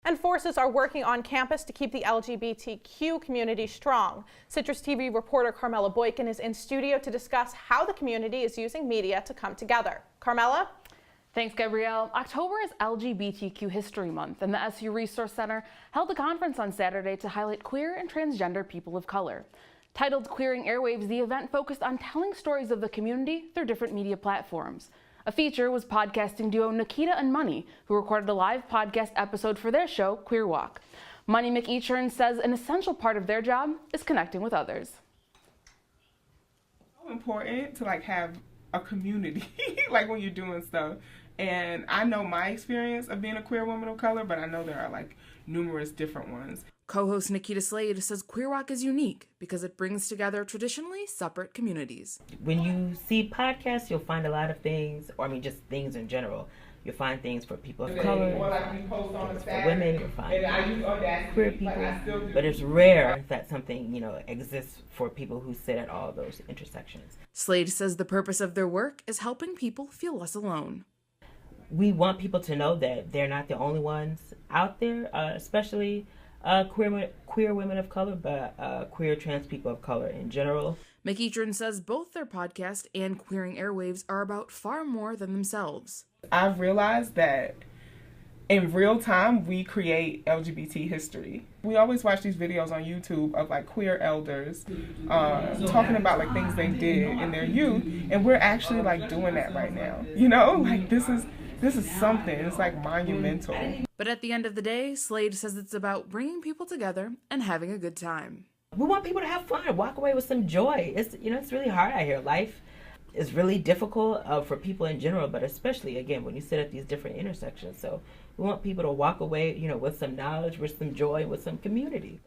And forces are working on campus to keep the LGBTQ community strong. CitrusTV reporter Carmella Boykin is in studio to discuss how the community is using media to come together. Carmella? Thanks, Gabrielle. October is LGBTQ History Month, and the SU Resource Center held a conference on Saturday to highlight queer and transgender people of color. Titled Queering Airwaves, the event focused on telling stories of the community through different media platforms. A feature was podcasting duo Nikita and Money, who recorded a live podcast episode for their show, Queer Walk. Money McEachern says an essential part of their job is connecting with others. It's so important to have a community, when you're doing stuff. And I know my experience of being a queer woman of color, but I know there are numerous different ones. Co-host Nikita Slade says Queer Walk is unique because it brings together traditionally separate communities. When you see podcasts, you'll find a lot of things, just things in general. You'll find things for people of color, things for women, you'll find queer people. But it's rare that something, exists for people who sit at all those intersections. Slade says the purpose of their work is helping people feel less alone. We want people to know that they're not the only ones out there, especially queer women of color, but queer trans people of color in general. McEachern says both their podcast and Queering Airwaves are about far more than themselves. I've realized that in real time, we create LGBT history. We always watch these videos on YouTube of queer elders talking about things they did in their youth, and we're actually doing that right now. This is something. It's monumental. But at the end of the day, Slade says it's about bringing people together and having a good time. We want people to have fun, walk away with some joy. It's really hard out here. Life is really difficult for people in general, but especially, again, when you sit at these different intersections. So we want people to walk away, with some knowledge, with some joy, with some community.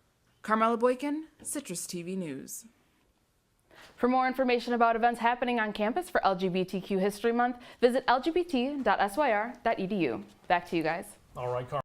Carmella Boykin, CitrusTV News. For more information about events happening on campus for LGBTQ History Month, visit lgbt.syr.edu. Back to you guys. All right, Carl.